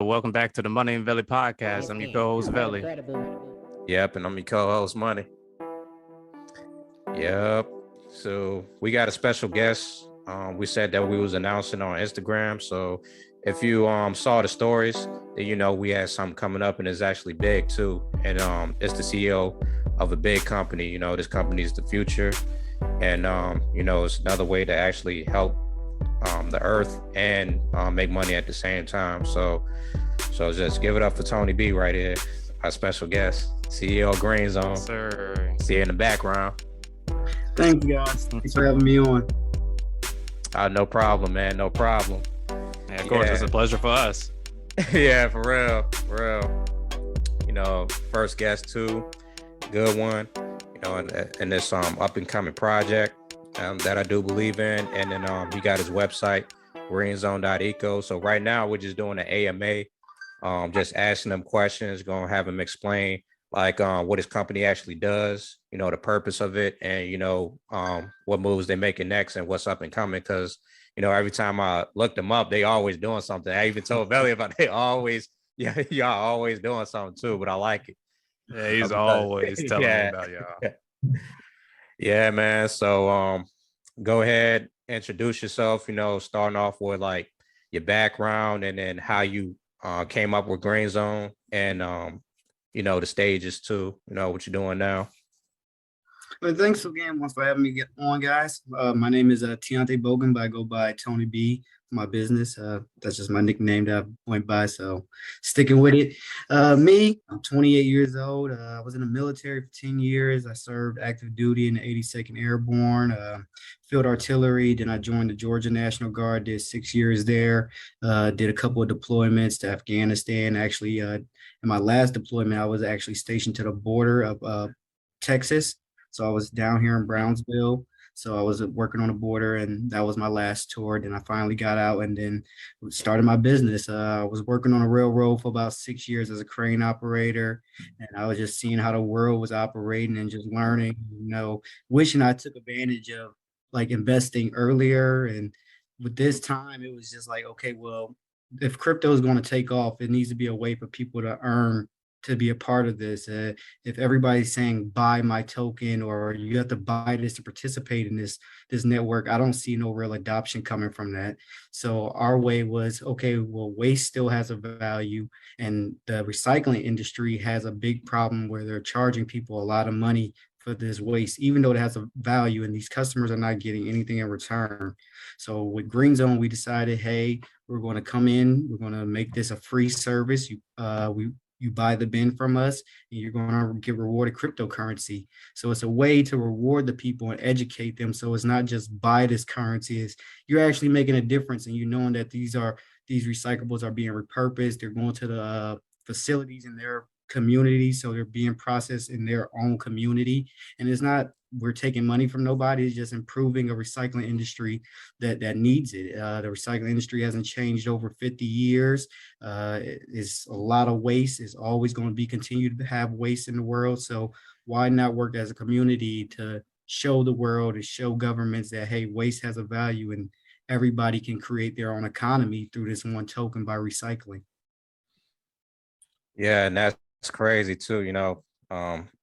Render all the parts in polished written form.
Welcome back to the Money and Velli podcast. I'm your co-host Velli. Yep, and I'm your co-host Money. Yep. So we got a special guest. We said that we was announcing on Instagram. So if you saw the stories, then you know we had something coming up, and it's actually big too. And it's the CEO of a big company. You know, this company is the future, and it's another way to actually help the earth and make money at the same time. So just give it up for Toni B right here, our special guest, CEO of Greenzone. Sir. See you in the background. Thanks, guys. Thanks for having me on. No problem, man. No problem. Yeah, of course, it's a pleasure for us. Yeah, for real. You know, first guest too, good one. You know, in this up and coming project that I do believe in, and then he got his website, greenzone.eco. So right now we're just doing an AMA, just asking them questions, gonna have him explain like what his company actually does, you know, the purpose of it, and what moves they're making next and what's up and coming. Because every time I look them up, they always doing something. I even told Velli about they always, y'all always doing something too. But I like it. Yeah, he's always telling me about y'all. Yeah, man. So go ahead, introduce yourself. Starting off with like your background, and then how you came up with Greenzone, and the stages too, what you're doing now. Well, thanks again once for having me get on, guys. My name is Tiante Bogan, but I go by Toni B for my business. That's just my nickname that I went by, so sticking with it. Me, I'm 28 years old. I was in the military for 10 years. I served active duty in the 82nd Airborne, field artillery. Then I joined the Georgia National Guard, did 6 years there, did a couple of deployments to Afghanistan. Actually, in my last deployment, I was actually stationed to the border of Texas. So I was down here in Brownsville. So I was working on the border, and that was my last tour. Then I finally got out and then started my business. I was working on a railroad for about 6 years as a crane operator, and I was just seeing how the world was operating and just learning, wishing I took advantage of like investing earlier. And with this time, it was just like, okay, well, if crypto is going to take off, it needs to be a way for people to earn to be a part of this. If everybody's saying buy my token or you have to buy this to participate in this network, I don't see no real adoption coming from that. So our way was, okay, well, waste still has a value, and the recycling industry has a big problem where they're charging people a lot of money for this waste, even though it has a value, and these customers are not getting anything in return. So with Greenzone, we decided, hey, we're going to come in, we're going to make this a free service. You buy the bin from us, and you're going to get rewarded cryptocurrency. So it's a way to reward the people and educate them. So it's not just buy this currency, it's you're actually making a difference, and you knowing that these recyclables are being repurposed. They're going to the facilities in their community, so they're being processed in their own community. And it's not we're taking money from nobody. It's just improving a recycling industry that needs it. The recycling industry hasn't changed over 50 years. It's a lot of waste. It's always going to be continued to have waste in the world. So why not work as a community to show the world and show governments that, hey, waste has a value, and everybody can create their own economy through this one token by recycling. Yeah, and that's crazy too.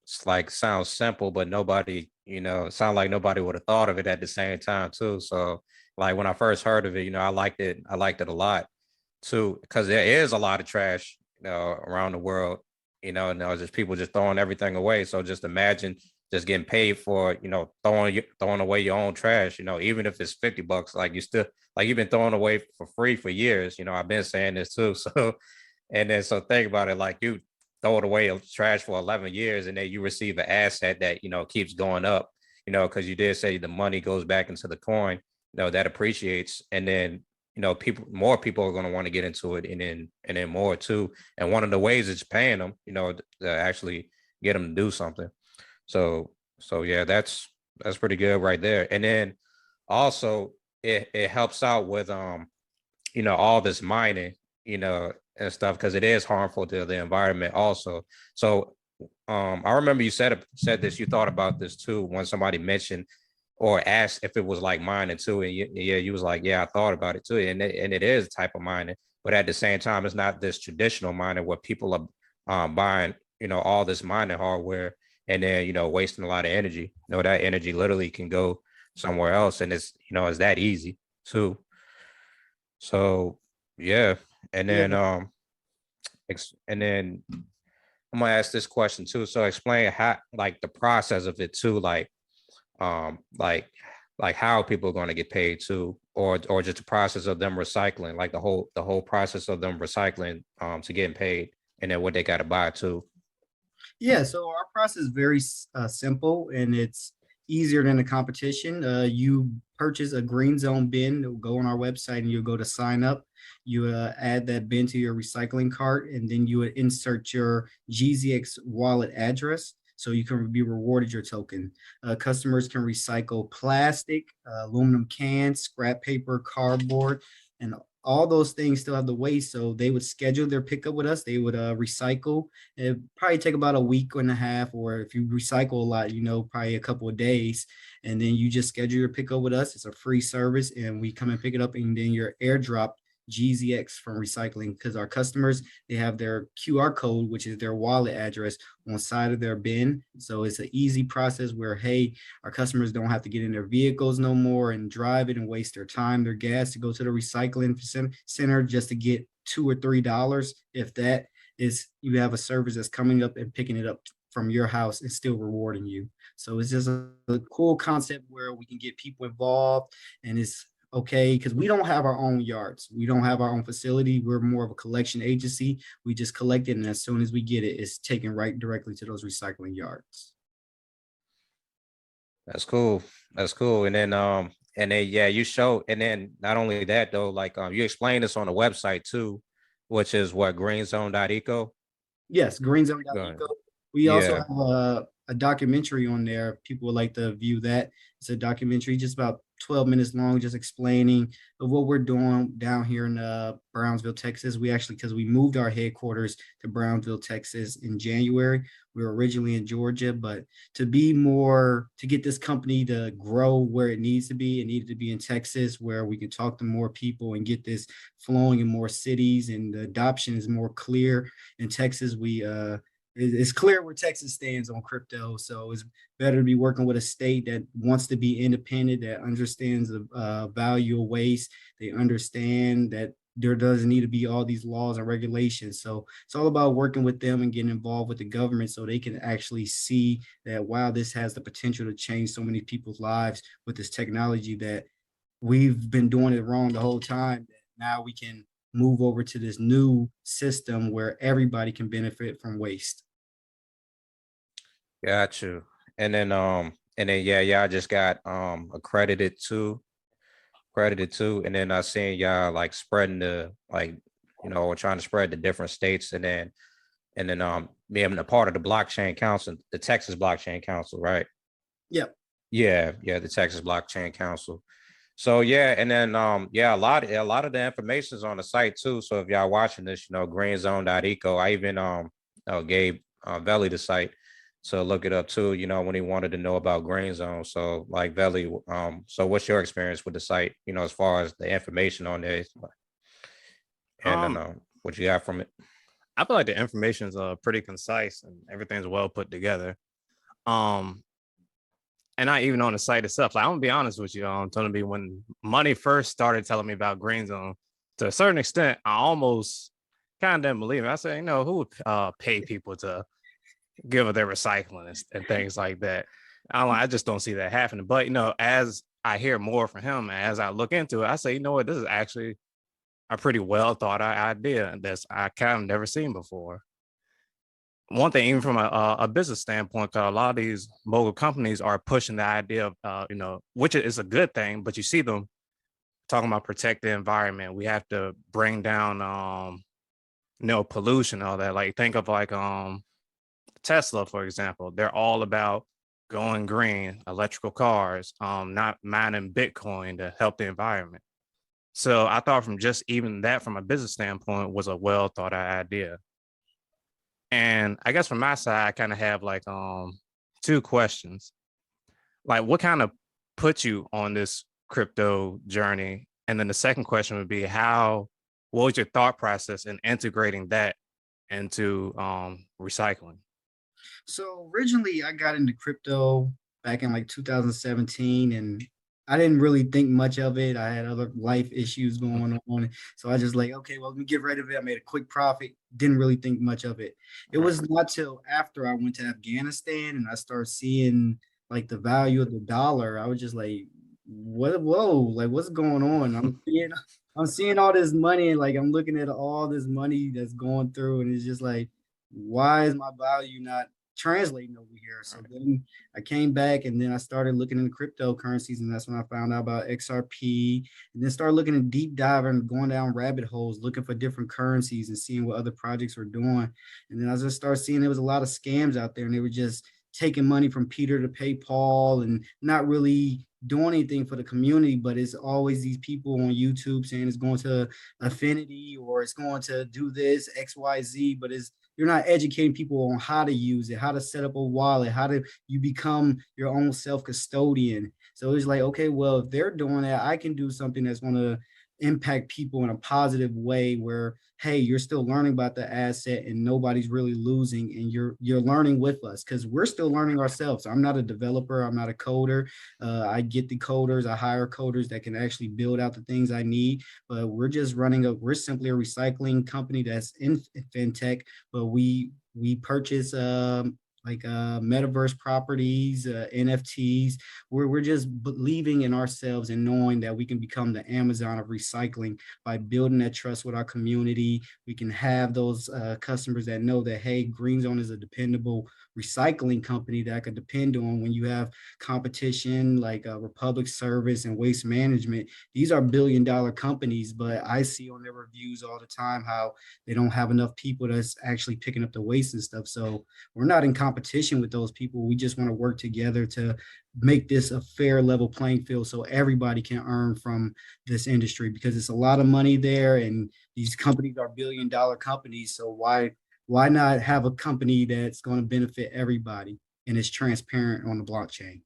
It's like sounds simple, but nobody, it sounds like nobody would have thought of it at the same time too. So like when I first heard of it, I liked it. I liked it a lot too, because there is a lot of trash, around the world, and there's just people just throwing everything away. So just imagine just getting paid for, throwing away your own trash, even if it's $50, like you still, like you've been throwing away for free for years. I've been saying this too. So, and then, so think about it, like you throw it away of trash for 11 years, and then you receive an asset that, keeps going up, because you did say the money goes back into the coin, that appreciates. And then, more people are going to want to get into it, and then more too. And one of the ways is paying them, to actually get them to do something. So yeah, that's pretty good right there. And then also it helps out with, all this mining, and stuff, because it is harmful to the environment also. So I remember you said this, you thought about this too, when somebody mentioned or asked if it was like mining too. And you was like, yeah, I thought about it too. And it is a type of mining. but at the same time, it's not this traditional mining where people are buying, all this mining hardware and then, wasting a lot of energy. That energy literally can go somewhere else, and it's that easy too. So yeah, and then and then I'm gonna ask this question too. So explain how, like, the process of it too, um, like like how people are going to get paid too, or just the process of them recycling, like the whole process of them recycling to getting paid, and then what they got to buy too. Yeah, so our process is very simple, and it's easier than the competition. You purchase a Greenzone bin, go on our website, and you'll go to sign up. You add that bin to your recycling cart, and then you would insert your GZX wallet address so you can be rewarded your token. Customers can recycle plastic, aluminum cans, scrap paper, cardboard, and all those things still have the waste. So they would schedule their pickup with us. They would recycle. It probably take about a week and a half, or if you recycle a lot, probably a couple of days. And then you just schedule your pickup with us. It's a free service, and we come and pick it up, and then you're airdropped GZX from recycling, because our customers, they have their QR code, which is their wallet address, on side of their bin. So it's an easy process where, hey, our customers don't have to get in their vehicles no more and drive it and waste their time, their gas, to go to the recycling center just to get $2 or $3. If that is, you have a service that's coming up and picking it up from your house and still rewarding you. So it's just a cool concept where we can get people involved, and it's okay, because we don't have our own yards. We don't have our own facility. We're more of a collection agency. We just collect it, and as soon as we get it, it's taken right directly to those recycling yards. That's cool. That's cool. And then yeah, you show, and then not only that though, like you explain this on the website too, which is what, greenzone.eco. Yes, greenzone.eco. We also Yeah. have a documentary on there. If people would like to view that. It's a documentary just about 12 minutes long, just explaining of what we're doing down here in Brownsville, Texas. We actually, because we moved our headquarters to Brownsville, Texas in January. We were originally in Georgia, but to get this company to grow where it needs to be, it needed to be in Texas, where we can talk to more people and get this flowing in more cities, and the adoption is more clear in Texas. It's clear where Texas stands on crypto. So it's better to be working with a state that wants to be independent, that understands the value of waste. They understand that there doesn't need to be all these laws and regulations. So it's all about working with them and getting involved with the government so they can actually see that, wow, this has the potential to change so many people's lives with this technology, that we've been doing it wrong the whole time. That now we can move over to this new system where everybody can benefit from waste. Got you. And then yeah, I just got accredited too. And then I seen y'all like spreading trying to spread to different states, and then being a part of the blockchain council, the Texas Blockchain Council, right? Yep. Yeah, the Texas Blockchain Council. So yeah, and then yeah, a lot of the information is on the site too. So if y'all watching this, greenzone.eco, I even gave Velli the site to look it up too, when he wanted to know about Greenzone. So like Velli, so what's your experience with the site, as far as the information on there, and what you got from it? I feel like the information is pretty concise and everything's well put together. And not even on the site itself. Like, I'm gonna be honest with you, Tony B, when Money first started telling me about Greenzone, to a certain extent, I almost kind of didn't believe it. I said, who would pay people to give their recycling and things like that? I just don't see that happening. But as I hear more from him, as I look into it, I say, what, this is actually a pretty well thought out idea that's I kind of never seen before. One thing, even from a business standpoint, because a lot of these mobile companies are pushing the idea of, which is a good thing, but you see them talking about protect the environment. We have to bring down, pollution, all that. Like, think of like Tesla, for example. They're all about going green, electrical cars, not mining Bitcoin to help the environment. So I thought from just even that, from a business standpoint, was a well thought out idea. And I guess from my side, I kind of have like two questions. Like, what kind of put you on this crypto journey? And then the second question would be, how what was your thought process in integrating that into recycling? So originally I got into crypto back in like 2017, and I didn't really think much of it. I had other life issues going on. So I just like, okay, well, let me get rid of it. I made a quick profit. Didn't really think much of it. It Right. was not till after I went to Afghanistan and I started seeing like the value of the dollar. I was just like, what, whoa, like what's going on? I'm seeing all this money, and like I'm looking at all this money that's going through, and it's just like, why is my value not translating over here? So then I came back, and then I started looking into cryptocurrencies, and that's when I found out about XRP, and then started looking at deep diving, going down rabbit holes, looking for different currencies and seeing what other projects were doing. And then I just started seeing there was a lot of scams out there, and they were just taking money from Peter to pay Paul and not really doing anything for the community. But it's always these people on YouTube saying it's going to Affinity or it's going to do this XYZ, but it's you're not educating people on how to use it, how to set up a wallet, how to you become your own self custodian. So it's like, okay, well, if they're doing that, I can do something that's going to impact people in a positive way where, hey, you're still learning about the asset and nobody's really losing, and you're learning with us because we're still learning ourselves. I'm not a developer, I'm not a coder. I get the coders, I hire coders that can actually build out the things I need, but we're simply a recycling company that's in fintech, but we purchase like metaverse properties, NFTs. We're just believing in ourselves and knowing that we can become the Amazon of recycling by building that trust with our community. We can have those customers that know that, hey, Greenzone is a dependable recycling company that I could depend on when you have competition like Republic Service and Waste Management. These are billion-dollar companies, but I see on their reviews all the time how they don't have enough people that's actually picking up the waste and stuff. So we're not in competition with those people. We just want to work together to make this a fair level playing field so everybody can earn from this industry because it's a lot of money there and these companies are billion-dollar companies. So why not have a company that's going to benefit everybody and is transparent on the blockchain?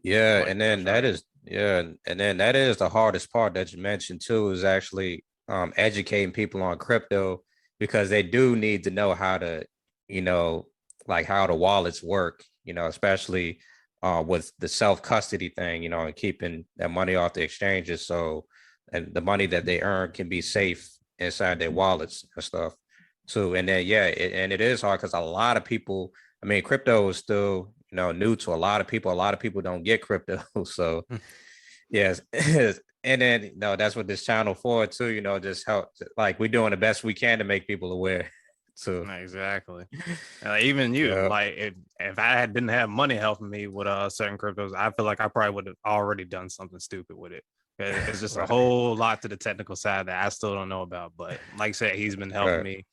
Yeah, Right, and then that's right. and then that is the hardest part that you mentioned too, is actually educating people on crypto, because they do need to know how to, you know, like how the wallets work, especially with the self-custody thing, and keeping that money off the exchanges. So, and the money that they earn can be safe inside their wallets and stuff too. And then, yeah, and it is hard because a lot of people, I mean, crypto is still, new to a lot of people. A lot of people don't get crypto. So, yes. And then, that's what this channel for too, just help, like we're doing the best we can to make people aware too. Exactly. Even you, Yeah. like if didn't have money helping me with certain cryptos, I feel like I probably would have already done something stupid with it. It's just a Right. whole lot to the technical side that I still don't know about. But like I said, he's been helping Right. me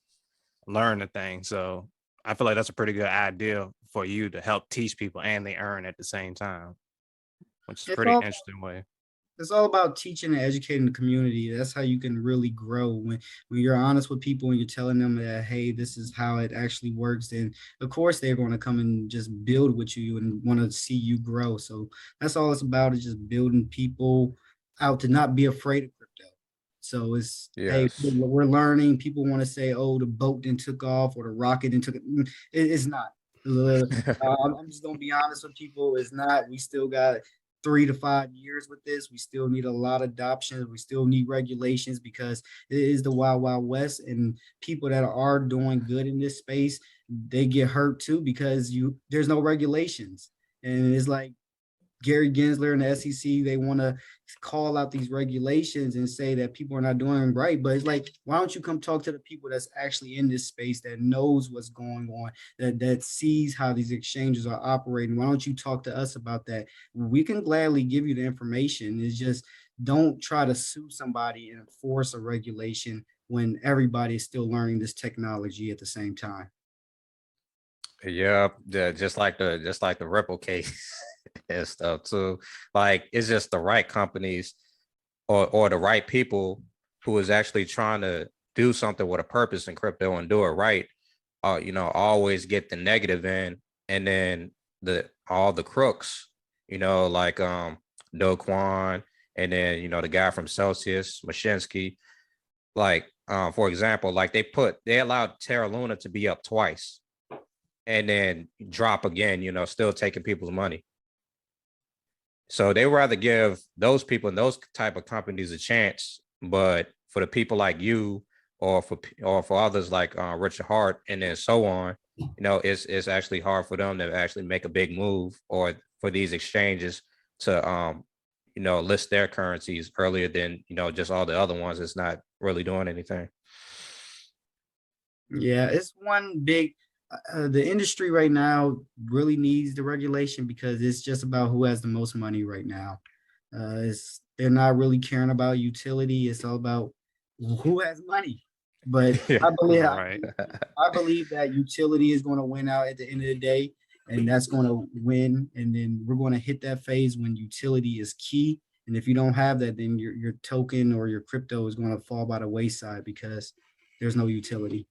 learn the thing. So I feel like that's a pretty good idea for you to help teach people and they earn at the same time, which is a It's pretty all interesting way. it's all about teaching and educating the community. That's how you can really grow when you're honest with people and you're telling them that, hey, this is how it actually works. Then of course they're going to come and just build with you and want to see you grow. So that's all it's about, is just building people out to not be afraid of crypto. So it's, hey, Yes. we're learning. People want to say, oh, the boat then took off or the rocket then took it. It's not. I'm just gonna be honest with people. It's not. We still got 3 to 5 years with this. We still need a lot of adoption. We still need regulations because it is the wild, wild west. And people that are doing good in this space, they get hurt too because there's no regulations. And it's like Gary Gensler and the SEC, they want to call out these regulations and say that people are not doing right. But it's like, why don't you come talk to the people that's actually in this space that knows what's going on, that sees how these exchanges are operating? Why don't you talk to us about that? We can gladly give you the information. It's just don't try to sue somebody and enforce a regulation when everybody is still learning this technology at the same time. Yeah, yeah, just like the Ripple case and stuff too. Like it's just the right companies or the right people who is actually trying to do something with a purpose in crypto and do it right. Always get the negative in, and then the all the crooks, like Do Kwon and then the guy from Celsius, Mashinsky, like for example, like they allowed Terra Luna to be up twice and then drop again, still taking people's money. So they rather give those people and those type of companies a chance, but for the people like you or for others like Richard Hart and then so on, it's actually hard for them to actually make a big move or for these exchanges to list their currencies earlier than just all the other ones. It's not really doing anything. Yeah, it's one big. The industry right now really needs the regulation because it's just about who has the most money right now. They're not really caring about utility. It's all about who has money. But I believe Right. I believe that utility is going to win out at the end of the day, and that's going to win. And then we're going to hit that phase when utility is key. And if you don't have that, then your token or your crypto is going to fall by the wayside because there's no utility.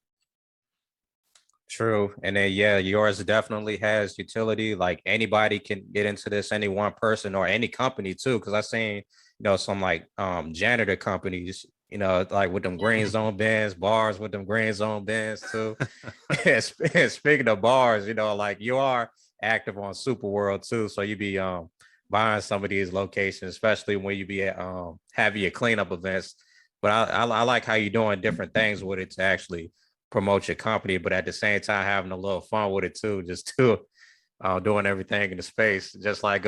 True. And then yours definitely has utility. Like anybody can get into this, any one person or any company too. Cause I've seen, some like janitor companies, like with them Greenzone bins, bars with them Greenzone bins too. And speaking of bars, like you are active on Super World too. So you be buying some of these locations, especially when you be at having your cleanup events. But I like how you're doing different things with it to actually promote your company, but at the same time having a little fun with it too, just to doing everything in the space, just like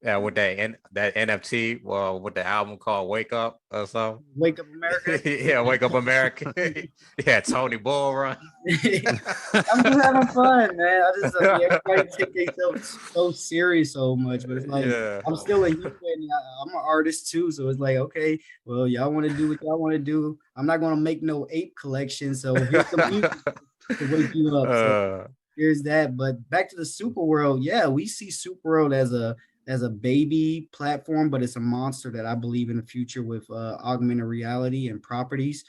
with that NFT, well, with the album called Wake Up or something. Wake Up America. Yeah, Wake Up America. Yeah, Tony Bull Run. I'm just having fun, man. I just everybody take themselves so serious so much, but it's like I'm still a youth and I'm an artist too, so it's like okay, well, y'all want to do what y'all want to do. I'm not gonna make no ape collection, so here's some music to wake you up. So here's that. But back to the Super World, yeah, we see Super World as a baby platform, but it's a monster that I believe in the future with augmented reality and properties.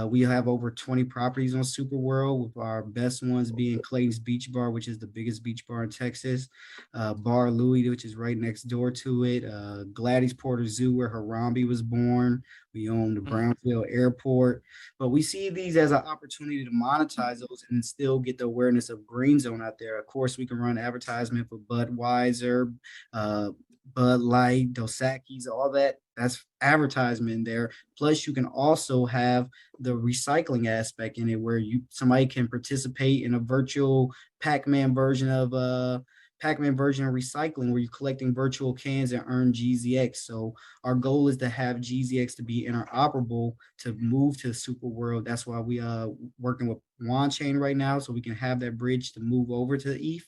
We have over 20 properties on Super World, with our best ones being Clayton's Beach Bar, which is the biggest beach bar in Texas, Bar Louie, which is right next door to it, Gladys Porter Zoo, where Harambe was born. We own the Brownsville Airport, but we see these as an opportunity to monetize those and still get the awareness of Greenzone out there. Of course, we can run advertisement for Budweiser, Bud Light, Dos Equis, all that. That's advertisement there. Plus, you can also have the recycling aspect in it, where somebody can participate in a virtual Pac-Man version of recycling, where you're collecting virtual cans and earn GZX. So our goal is to have GZX to be interoperable to move to Super World. That's why we working with Wand Chain right now, so we can have that bridge to move over to the ETH.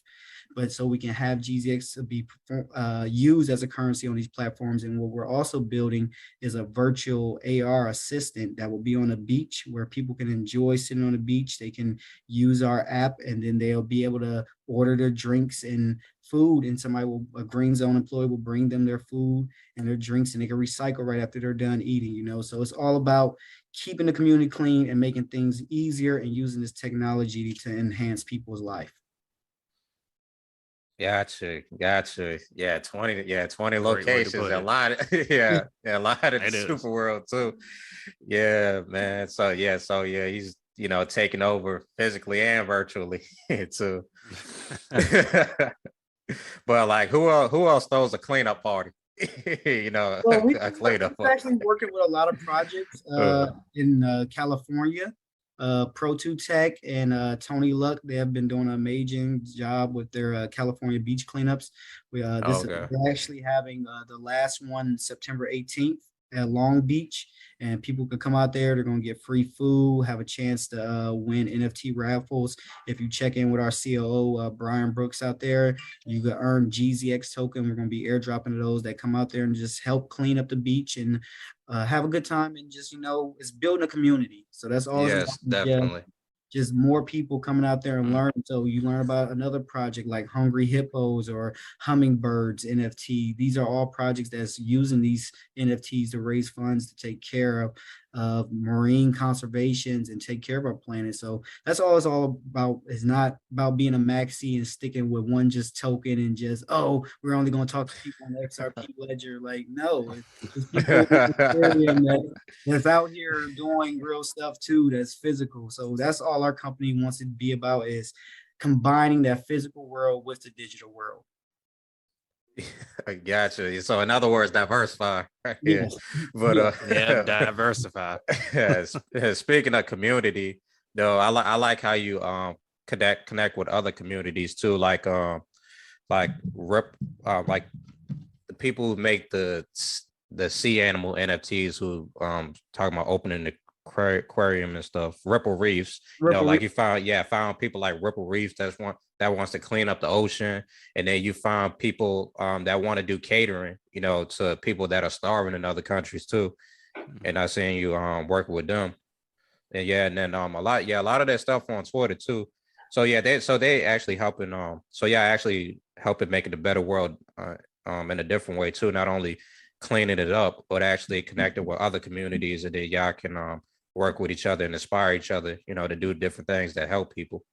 But so we can have GZX to be used as a currency on these platforms. And what we're also building is a virtual AR assistant that will be on the beach, where people can enjoy sitting on the beach. They can use our app, and then they'll be able to order their drinks and food, and a Greenzone employee will bring them their food and their drinks, and they can recycle right after they're done eating. So it's all about keeping the community clean and making things easier and using this technology to enhance people's life. Gotcha. Yeah, 20 locations, a lot of, a lot of the Super World too. Yeah, man. So he's taking over physically and virtually too. But like who else throws a cleanup party? Well, a cleanup. We're actually working with a lot of projects in California. Pro2 Tech and Tony Luck, they have been doing an amazing job with their California beach cleanups. We're actually having the last one September 18th at Long Beach, and people can come out there. They're going to get free food, have a chance to win NFT raffles. If you check in with our COO, Brian Brooks out there, you can earn GZX token. We're going to be airdropping those that come out there and just help clean up the beach and have a good time, and just, it's building a community. So that's all. Yes, definitely. Just more people coming out there and learning. So you learn about another project like Hungry Hippos or Hummingbirds NFT. These are all projects that's using these NFTs to raise funds to take care of marine conservations and take care of our planet. So that's all it's all about. It's not about being a maxi and sticking with one just token and just, oh, we're only going to talk to people on the XRP ledger. Like, no, it's people on Ethereum that's out here doing real stuff too, that's physical. So that's all our company wants to be about, is combining that physical world with the digital world. I gotcha. So in other words, diversify. Yeah. Yes. But Yeah, diversify. speaking of community, though, I like how you connect with other communities too, like like the people who make the sea animal NFTs who talking about opening the aquarium and stuff, Ripple Reefs. You know, like you found people like Ripple Reefs that wants to clean up the ocean, and then you find people that want to do catering, you know, to people that are starving in other countries too. And I seen you working with them. And yeah, and then a lot of that stuff on Twitter too. So yeah, they actually helping actually helping make it a better world in a different way too, not only cleaning it up, but actually connecting with other communities, and then y'all can work with each other and inspire each other, you know, to do different things that help people.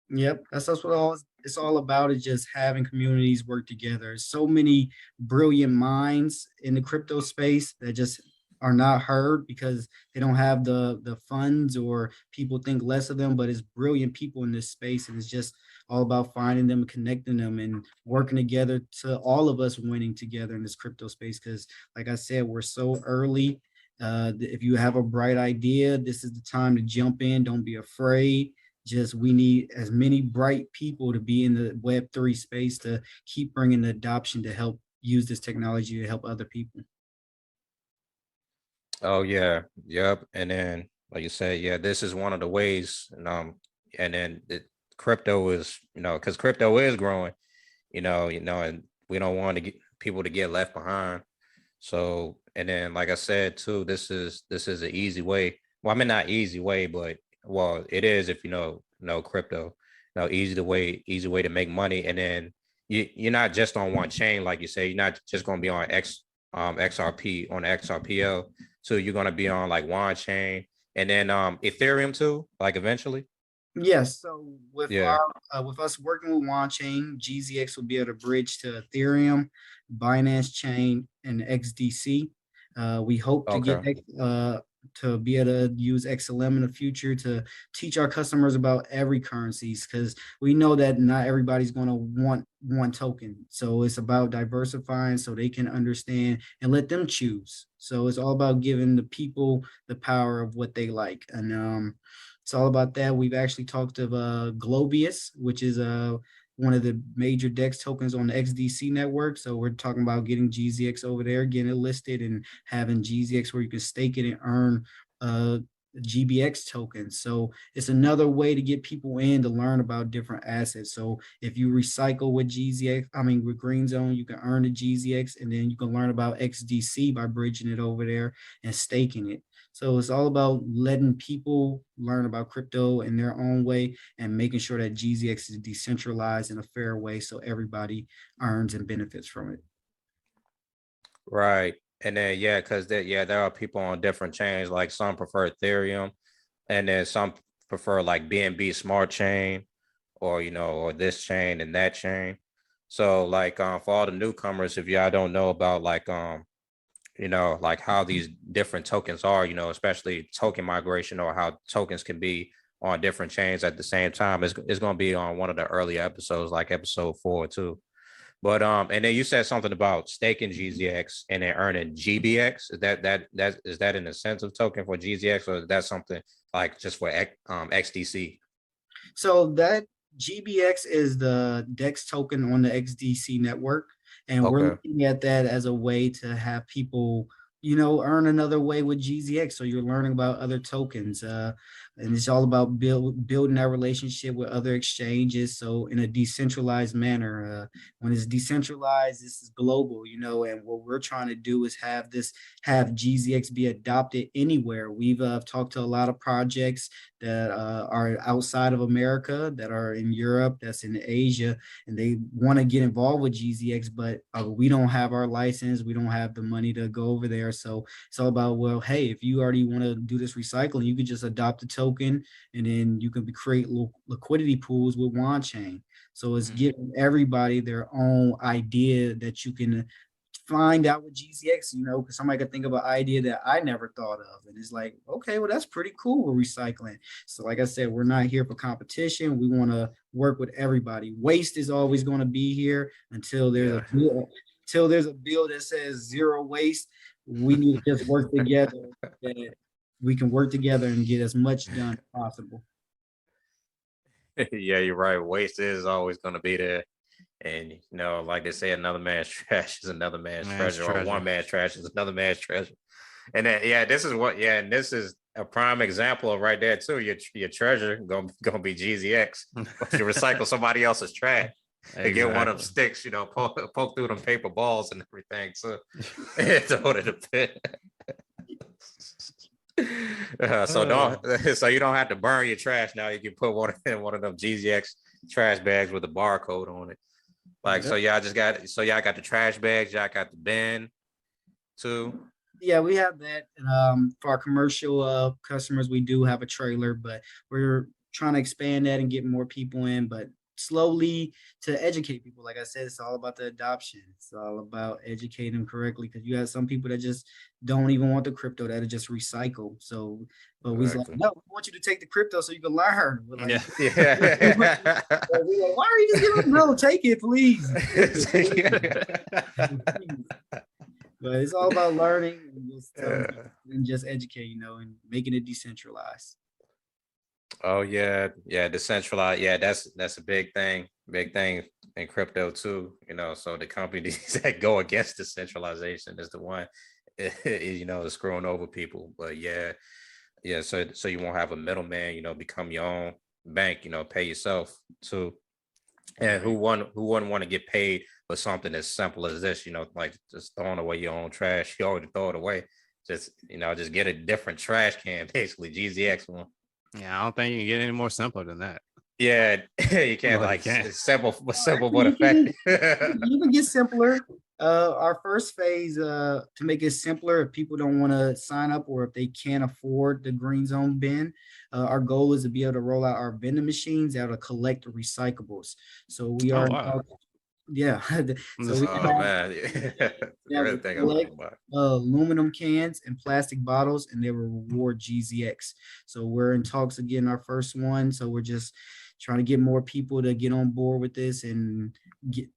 Yep, that's what it's all about, is just having communities work together. So many brilliant minds in the crypto space that just are not heard because they don't have the funds, or people think less of them, but it's brilliant people in this space, and it's just all about finding them and connecting them and working together to all of us winning together in this crypto space. Because like I said, we're so early. If you have a bright idea, this is the time to jump in. Don't be afraid. Just, we need as many bright people to be in the Web3 space to keep bringing the adoption to help use this technology to help other people. Oh yeah, yep. And then like you said, yeah, this is one of the ways, and then crypto is, you know, because crypto is growing, and we don't want to get people to get left behind. So, and then like I said too, this is an easy way. Well, I mean, not easy way, but well, it is if you know crypto. Easy way to make money. And then you're not just on one chain, like you say. You're not just going to be on XRP on XRPL. So you're going to be on like one chain, and then Ethereum too, like eventually. Yes. So Yeah. with us working with Chain, GZX will be able to bridge to Ethereum, Binance Chain, and XDC. We hope to get Okay. to be able to use XLM in the future to teach our customers about every currencies, because we know that not everybody's going to want one token. So it's about diversifying so they can understand and let them choose. So it's all about giving the people the power of what they like. And it's all about that. We've actually talked of Globius, which is one of the major DEX tokens on the XDC network. So we're talking about getting GZX over there, getting it listed, and having GZX where you can stake it and earn GBX tokens. So it's another way to get people in to learn about different assets. So if you recycle with with Greenzone, you can earn the GZX, and then you can learn about XDC by bridging it over there and staking it. So it's all about letting people learn about crypto in their own way and making sure that GZX is decentralized in a fair way so everybody earns and benefits from it. Right. And then yeah, because there are people on different chains. Like some prefer Ethereum, and then some prefer like BNB Smart Chain, or or this chain and that chain. So like for all the newcomers, if y'all don't know about like like how these different tokens are, especially token migration, or how tokens can be on different chains at the same time, it's going to be on one of the early episodes, like episode 4 too. But and then you said something about staking GZX and then earning GBX. Is that an incentive token for GZX, or is that something like just for XDC? So that GBX is the DEX token on the XDC network. And we're Okay. looking at that as a way to have people, earn another way with GZX. So you're learning about other tokens. And it's all about building that relationship with other exchanges. So in a decentralized manner, when it's decentralized, this is global, and what we're trying to do is have GZX be adopted anywhere. We've talked to a lot of projects that are outside of America, that are in Europe, that's in Asia, and they want to get involved with GZX, but we don't have our license. We don't have the money to go over there. So it's all about, well, hey, if you already want to do this recycling, you could just adopt a token, and then you can create liquidity pools with WanChain. So it's giving everybody their own idea that you can find out with GZX, because somebody could think of an idea that I never thought of. And it's like, okay, well, that's pretty cool. We're recycling. So like I said, we're not here for competition. We want to work with everybody. Waste is always going to be here until there's a bill that says zero waste. We need to just work together, that we can work together and get as much done as possible. Yeah, you're right. Waste is always going to be there. And like they say, another man's trash is another man's treasure, or one man's trash is another man's treasure. And then, this is and this is a prime example of right there too. Your treasure gonna be GZX. If you recycle somebody else's trash, to get one of them sticks, poke through them paper balls and everything. So throw it in the pit. So you don't have to burn your trash now. You can put one in one of them GZX trash bags with a barcode on it. Like, so y'all got the trash bags, y'all got the bin too. Yeah, we have that. And for our commercial customers, we do have a trailer, but we're trying to expand that and get more people in, but slowly to educate people. Like I said, it's all about the adoption. It's all about educating them correctly, because you have some people that just don't even want the crypto, that are just recycle. So, but we like, no, we want you to take the crypto so you can learn. We're like, we're like, why are you just giving? No, take it, please. But it's all about learning and just educating, and making it decentralized. Oh yeah, decentralized. Yeah, that's a big thing in crypto too. So the companies that go against decentralization is the one, is screwing over people. But so you won't have a middleman. Become your own bank. Pay yourself too. And who wouldn't want to get paid for something as simple as this? Like just throwing away your own trash. You already throw it away. Just get a different trash can, basically GZX one. Yeah, I don't think you can get any more simpler than that. Yeah, you can't it's simple but effective. You can get simpler. Our first phase, to make it simpler, if people don't want to sign up or if they can't afford the Greenzone bin, our goal is to be able to roll out our vending machines that will collect recyclables. So we are, yeah. So we collect aluminum cans and plastic bottles, and they will reward GZX. So we're in talks of getting our first one. So we're just trying to get more people to get on board with this and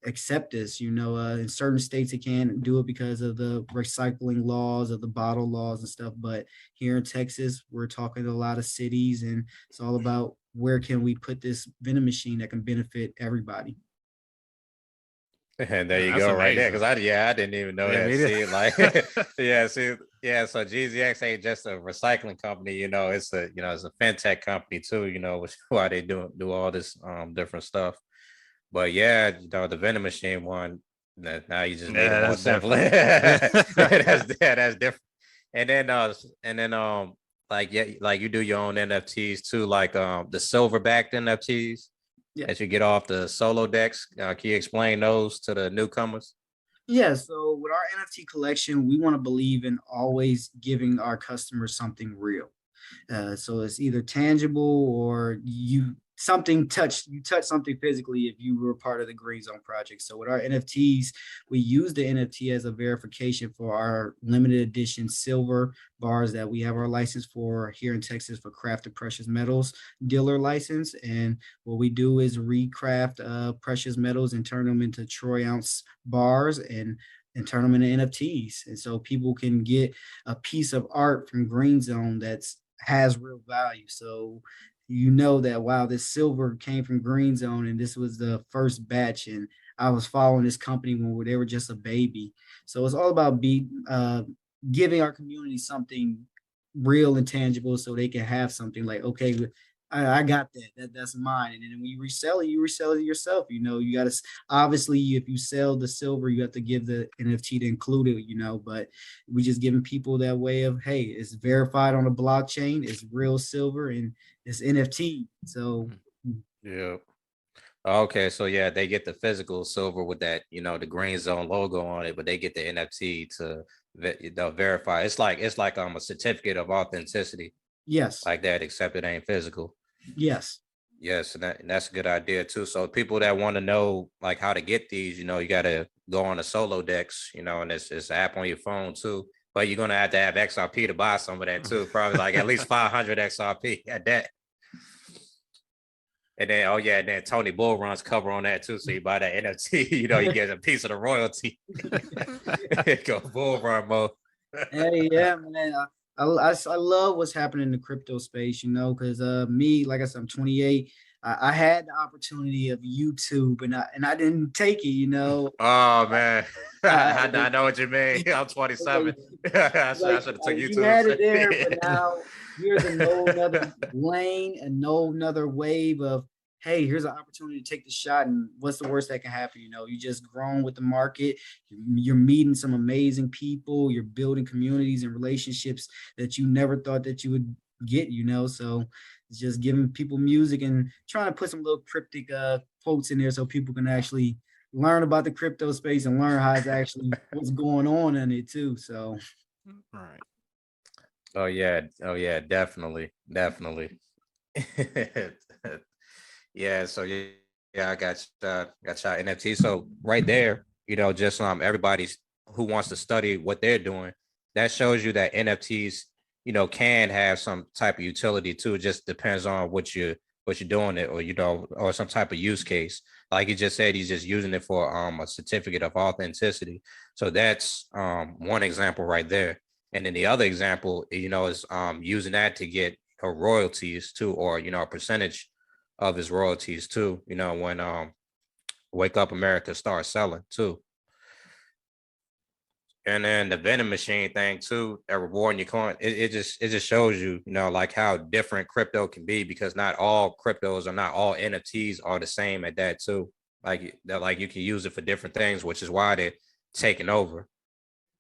accept this. In certain states it can't do it because of the recycling laws, of the bottle laws and stuff. But here in Texas, we're talking to a lot of cities, and it's all about where can we put this vending machine that can benefit everybody. And there you go, right there. Because I didn't even know that. So GZX ain't just a recycling company. It's a fintech company too. Which is why they do all this different stuff. But the vending machine one. Now you just made it more simple. That's different. And then like you do your own NFTs too, like the silver backed NFTs. As you get off the solo decks. Can you explain those to the newcomers? Yeah, so with our NFT collection, we want to believe in always giving our customers something real. So it's either tangible or you touch something physically if you were part of the Greenzone project. So with our NFTs, we use the NFT as a verification for our limited edition silver bars that we have our license for here in Texas for crafted precious metals dealer license. And what we do is recraft precious metals and turn them into troy ounce bars and turn them into NFTs. And so people can get a piece of art from Greenzone has real value. So that, wow, this silver came from Greenzone and this was the first batch, and I was following this company when they were just a baby. So it's all about giving our community something real and tangible so they can have something like, okay, I got that's mine. And then when you resell it yourself. You got to, obviously, if you sell the silver, you have to give the NFT to include it, but we just giving people that way of, hey, it's verified on the blockchain, it's real silver, and it's NFT. So yeah. Okay, so they get the physical silver with that, the Greenzone logo on it, but they get the NFT to verify. It's like a certificate of authenticity Yes. like that, except it ain't physical. Yes. Yes, and that's a good idea too. So people that want to know like how to get these, you got to go on the Solo Dex, and it's an app on your phone too. But you're gonna have to have XRP to buy some of that too. Probably like at least 500 XRP at that. And then and then Tony Bull runs cover on that too. So you buy that NFT, you get a piece of the royalty. Go Bull Run mode. Hey, yeah, man. I love what's happening in the crypto space, because me, like I said, I'm 28. I had the opportunity of YouTube, and I didn't take it. Oh man, I know what you mean. I'm 27. I should have took YouTube. You had it there, but now here's another lane and another wave of, hey, here's an opportunity to take the shot, and what's the worst that can happen? You just grown with the market. You're meeting some amazing people. You're building communities and relationships that you never thought that you would get. So it's just giving people music and trying to put some little cryptic quotes in there so people can actually learn about the crypto space and learn how it's actually what's going on in it too. So, right. Oh yeah, definitely. Yeah, so I got y'all NFT. So right there, just everybody's who wants to study what they're doing, that shows you that NFTs, can have some type of utility too. It just depends on what you're doing it, or some type of use case. Like you just said, he's just using it for a certificate of authenticity. So that's one example right there. And then the other example, is using that to get royalties too, or a percentage of his royalties too, when Wake Up America starts selling too. And then the vending machine thing too, that rewarding your coin, it just shows you, like how different crypto can be, because not all cryptos or not all NFTs are the same at that too. Like you can use it for different things, which is why they're taking over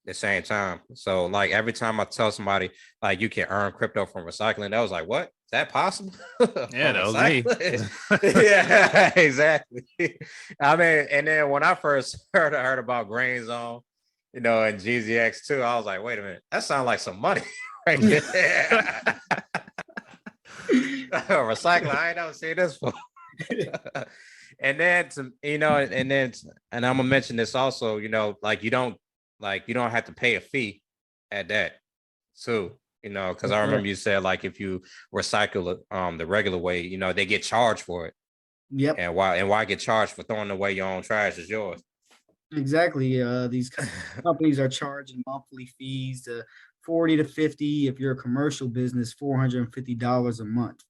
the same time. So like every time I tell somebody like you can earn crypto from recycling, that was like, what? Is that possible? Yeah, that was me. Yeah, exactly. I mean, and then when I first heard about Greenzone, and GZX too, I was like, wait a minute, that sounds like some money right there. Recycling, I ain't never seen this before. And then and I'm gonna mention this also, like you don't have to pay a fee at that too, because I remember you said like if you recycle it the regular way, they get charged for it. Yep. And why get charged for throwing away your own trash is yours? Exactly. These companies are charging monthly fees, 40 to 50. If you're a commercial business, $450 a month.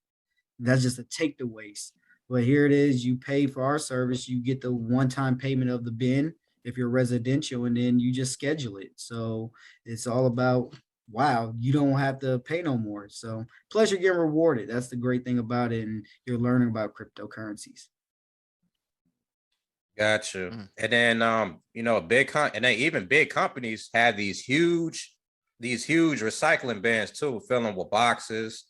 That's just to take the waste. But here it is, you pay for our service, you get the one-time payment of the bin if you're residential, and then you just schedule it. So it's all about, wow, you don't have to pay no more. So plus you're getting rewarded. That's the great thing about it. And you're learning about cryptocurrencies. Got you. And then and then even big companies have these huge recycling bins too, filling with boxes,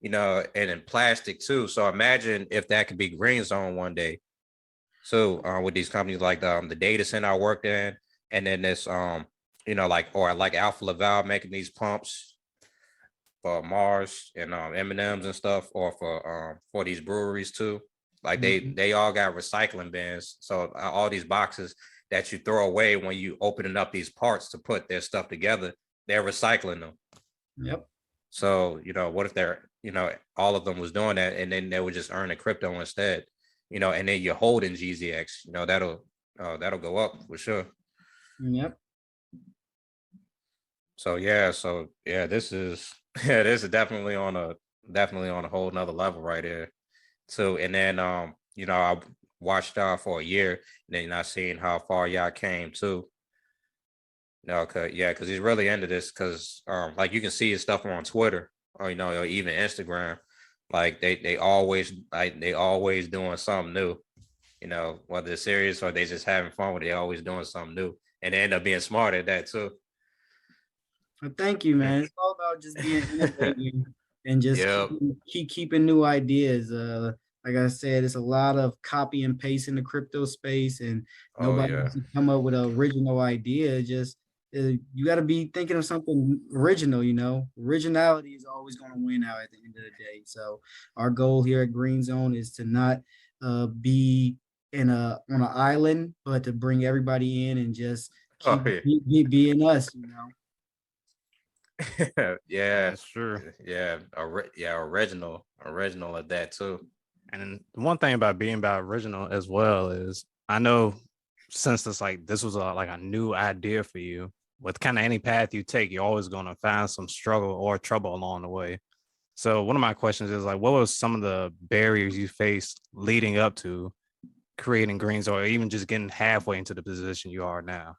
and in plastic too. So imagine if that could be Greenzone one day. So with these companies like the data center I worked in, and then this like Alpha Laval making these pumps for Mars and M&Ms and stuff, or for these breweries too. Like they all got recycling bins. So all these boxes that you throw away when you opening up these parts to put their stuff together, they're recycling them. Yep. So, what if they're, all of them was doing that, and then they were just earning crypto instead, and then you're holding GZX, that'll go up for sure. Yep. So this is this is definitely on a whole nother level right here. So, and then I watched y'all for a year, and then I seen how far y'all came too. No, because he's really into this. Because like you can see his stuff on Twitter, or or even Instagram. Like they always doing something new. Whether it's serious or they just having fun with it, they always doing something new, and they end up being smart at that too. Well, thank you, man. It's all about just being innovative and just Yep. keeping new ideas. Like I said, it's a lot of copy and paste in the crypto space, and nobody wants to come up with an original idea. Just you got to be thinking of something original. Originality is always going to win out at the end of the day. So our goal here at Greenzone is to not be on an island, but to bring everybody in and just Oh keep yeah. being us. Yeah, That's true. yeah, original at that too. And then the one thing about being about original as well is I know since this was like a new idea for you, with kind of any path you take, you're always going to find some struggle or trouble along the way. So one of my questions is like, what was some of the barriers you faced leading up to creating Greens, or even just getting halfway into the position you are now?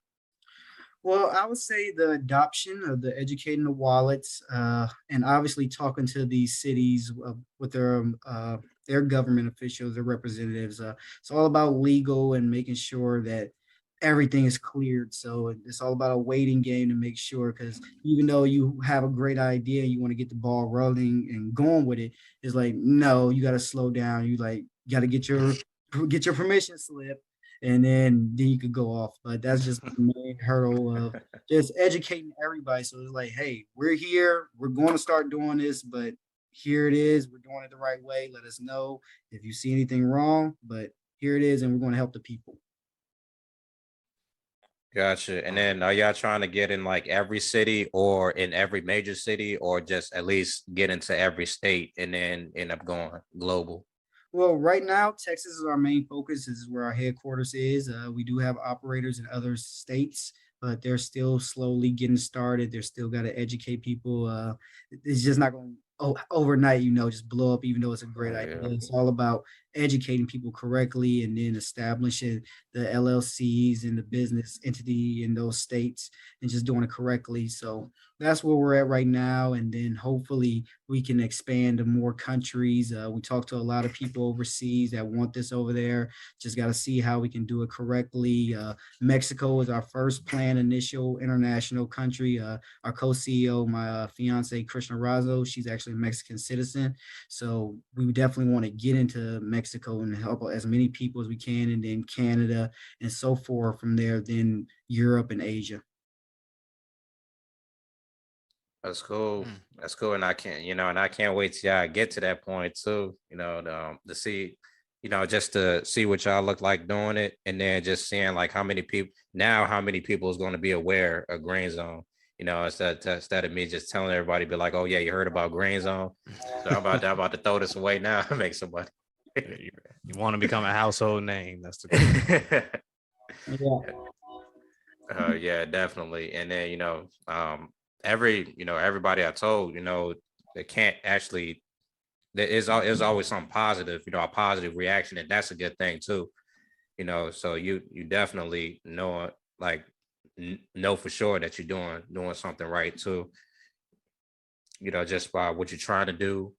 Well, I would say the adoption of the educating the wallets, and obviously talking to these cities with their government officials, their representatives. It's all about legal and making sure that everything is cleared. So it's all about a waiting game to make sure, because even though you have a great idea, you want to get the ball rolling and going with it, it's like, no, you got to slow down. You like got to get your permission slip, and then you could go off. But that's just the main hurdle of just educating everybody. So it's like, hey, we're here, we're going to start doing this, but here it is, we're doing it the right way. Let us know if you see anything wrong, but here it is, and we're going to help the people. Gotcha. And then are y'all trying to get in like every city or in every major city, or just at least get into every state and then end up going global? Well, right now, Texas is our main focus. This is where our headquarters is. We do have operators in other states, but they're still slowly getting started. They're still got to educate people. It's just not going to overnight, just blow up, even though it's a great Oh yeah. idea. It's all about educating people correctly and then establishing the LLCs and the business entity in those states and just doing it correctly. So that's where we're at right now. And then hopefully we can expand to more countries. We talk to a lot of people overseas that want this over there. Just got to see how we can do it correctly. Mexico is our first planned initial international country. Our co-CEO, my fiance, Krishna Razo, she's actually a Mexican citizen. So we definitely want to get into Mexico and help as many people as we can, and then Canada and so forth from there, then Europe and Asia. That's cool. Mm. That's cool. And I can't wait till y'all get to that point too, to see, just to see what y'all look like doing it. And then just seeing like how many people is going to be aware of Green Zone, instead of me just telling everybody, be like, oh yeah, you heard about Green Zone. So I'm about to throw this away now and make some money. You want to become a household name. That's the goal. Yeah. Yeah, definitely. And then, everybody I told, they can't actually, there's always something positive, a positive reaction, and that's a good thing too. So you definitely know for sure that you're doing something right too, just by what you're trying to do,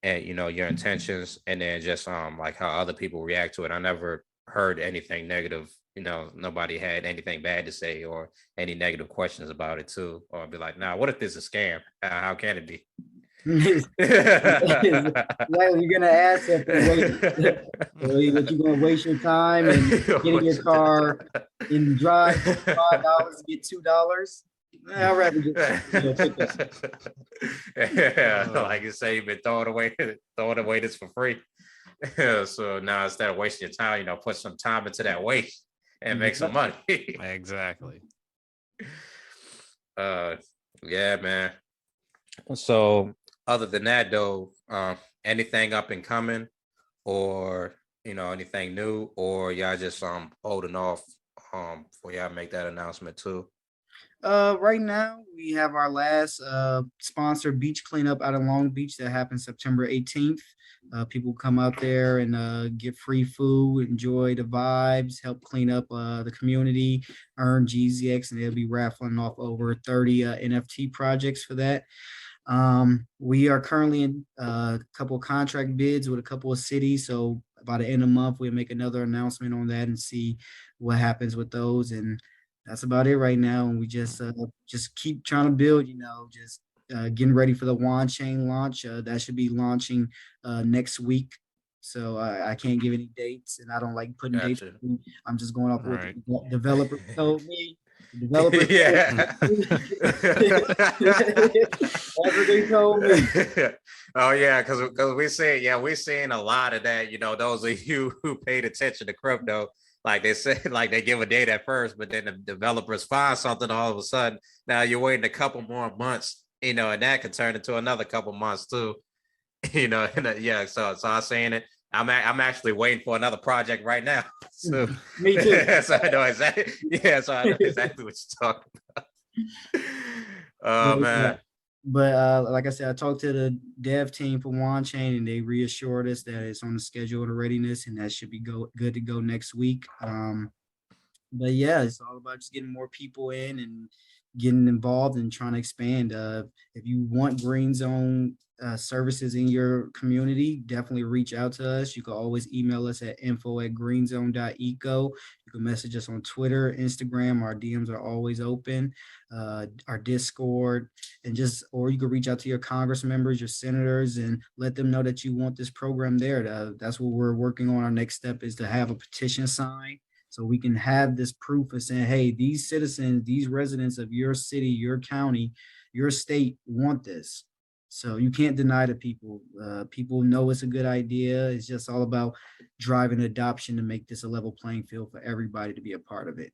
and your intentions, and then just like how other people react to it. I never heard anything negative. Nobody had anything bad to say or any negative questions about it too, or be like, nah, what if this is a scam? How can it be? Like you're gonna ask if what you gonna waste your time and get in your car and drive $5 to get $2? I'd rather just pick up. Yeah, like you say, you've been throwing away this for free. So now instead of wasting your time, put some time into that waste and make some money. Exactly. Yeah, man. So other than that though, anything up and coming, or anything new, or y'all just holding off for y'all make that announcement too? Right now we have our last sponsored beach cleanup out of Long Beach that happens September 18th. People come out there and get free food, enjoy the vibes, help clean up the community, earn GZX, and they'll be raffling off over 30 NFT projects for that. We are currently in a couple of contract bids with a couple of cities. So by the end of the month, we'll make another announcement on that and see what happens with those. And that's about it right now. And we just keep trying to build, just getting ready for the Wand Chain launch. That should be launching next week. So I can't give any dates, and I don't like putting dates. Gotcha. I'm just going off what Right. the developer told me. Developers. Yeah. That's what they told me. Oh yeah, because we're seeing a lot of that. Those of you who paid attention to crypto, like they said, like they give a date at first, but then the developers find something all of a sudden. Now you're waiting a couple more months, and that could turn into another couple months too. Yeah. So I'm saying it. I'm actually waiting for another project right now. So, Me too. so I know exactly. Yeah, so I know exactly what you're talking about. Oh man. But like I said, I talked to the dev team for One Chain, and they reassured us that it's on the schedule to readiness, and that should be good to go next week. But yeah, it's all about just getting more people in and getting involved and trying to expand. If you want Greenzone services in your community, definitely reach out to us. You can always email us at info@greenzone.eco. You can message us on Twitter, Instagram. Our DMs are always open. Our Discord, and or you can reach out to your Congress members, your senators, and let them know that you want this program there. That's what we're working on. Our next step is to have a petition signed so we can have this proof of saying, hey, these citizens, these residents of your city, your county, your state want this. So you can't deny to people. People know it's a good idea. It's just all about driving adoption to make this a level playing field for everybody to be a part of it.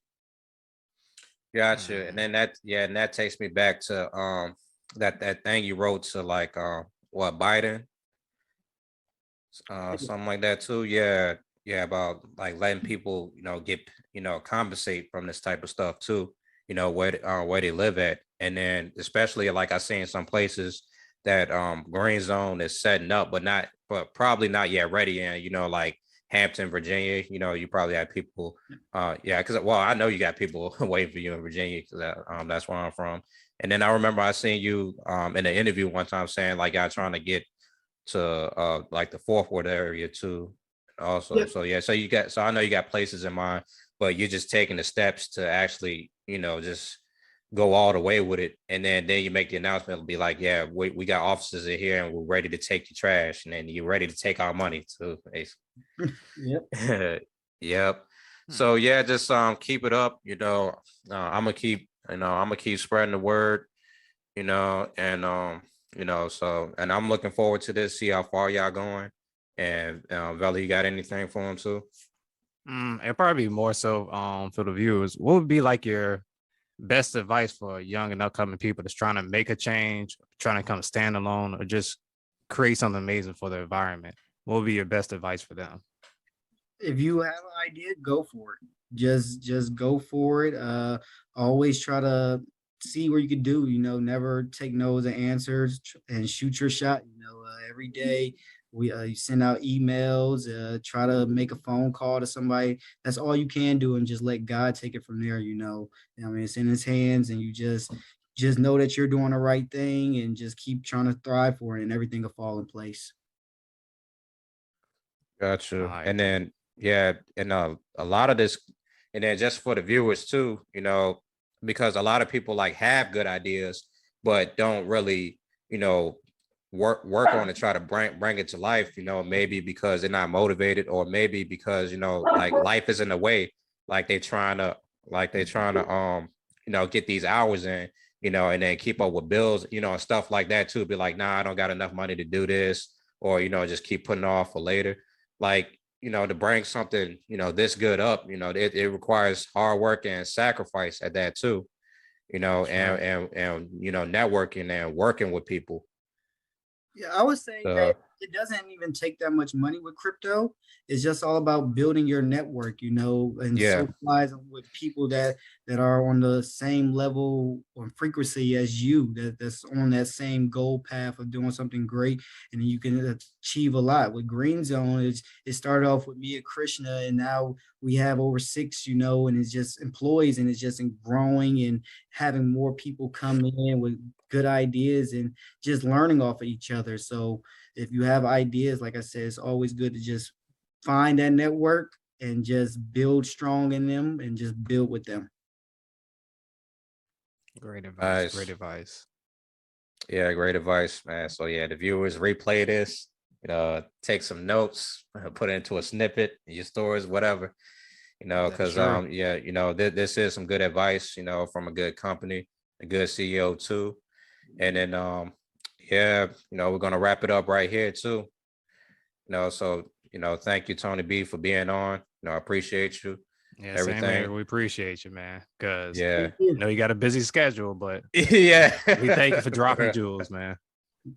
Gotcha. And then that takes me back to that thing you wrote to like what, Biden? Something like that too. Yeah. Yeah, about like letting people, get, compensate from this type of stuff too, where they live at. And then especially like I see in some places that Greenzone is setting up, but probably not yet ready. And like Hampton, Virginia, you probably have people, yeah, because I know you got people waiting for you in Virginia, because that's where I'm from. And then I remember I seen you in an interview one time saying like y'all trying to get to like the Fourth Ward area too. Also, Yep. so yeah, so I know you got places in mind, but you're just taking the steps to actually, just go all the way with it, and then you make the announcement. It'll be like, yeah, we got officers in here, and we're ready to take the trash, and then you're ready to take our money too. Yep. Yep. So yeah, just keep it up. I'm gonna keep spreading the word. And I'm looking forward to this. See how far y'all going. And Velli, you got anything for him too? It'd probably be more so for the viewers. What would be like your best advice for young and upcoming people that's trying to make a change, trying to come stand alone, or just create something amazing for the environment? What would be your best advice for them? If you have an idea, go for it. Just go for it. Always try to see where you can do. Never take no as an answers and shoot your shot. Every day you send out emails. Try to make a phone call to somebody. That's all you can do, and just let God take it from there. I mean, it's in His hands, and you just know that you're doing the right thing, and just keep trying to thrive for it, and everything will fall in place. Gotcha. All right. And then yeah, and a lot of this, and then just for the viewers too, because a lot of people like have good ideas, but don't really, work on to try to bring it to life. Maybe because they're not motivated, or maybe because like life is in the way, like they're trying to get these hours in, and then keep up with bills, and stuff like that too. Be like, nah, I don't got enough money to do this, or just keep putting off for later. Like, to bring something, this good up, it requires hard work and sacrifice at that too, and networking and working with people. Yeah, I would say So that it doesn't even take that much money with crypto. It's just all about building your network, and yeah, socializing with people that are on the same level or frequency as you, that's on that same goal path of doing something great, and you can achieve a lot. With Green Zone, it started off with me and Krishna, and now we have over six, and it's just employees, and it's just growing and having more people come in with good ideas and just learning off of each other. So if you have ideas, like I said, it's always good to just find that network and just build strong in them and just build with them. Great advice. Great nice. advice. Yeah, great advice, man. So yeah, the viewers replay this, take some notes, put it into a snippet in your stories, whatever. You know, That's because true. yeah, you know, this is some good advice, you know, from a good company, a good CEO too. And then yeah, you know, we're gonna wrap it up right here too. You know, so you know, thank you, Tony B, for being on. You know, I appreciate you, Yeah, same here. everything. We appreciate you, man. Because Yeah. Thank you. I know you got a busy schedule, but Yeah. we thank you for dropping jewels, man.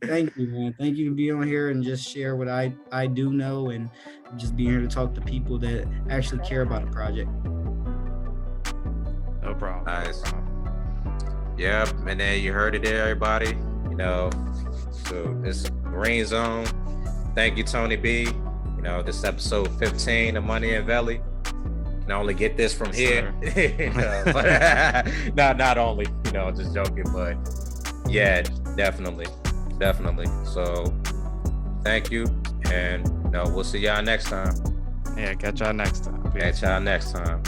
Thank you, man. Thank you for being on here and just share what I do know and just being here to talk to people that actually care about a project. No problem. Nice. No problem. Yep. And then you heard it there, everybody. You know, so it's Greenzone. Thank you, Tony B. You know, this episode 15 of Money and Velli. You can only get this from Yes, here. You know, but not only, you know, just joking, but yeah, definitely. So thank you. And you know, we'll see y'all next time. Yeah, catch y'all next time. Peace. Catch y'all next time.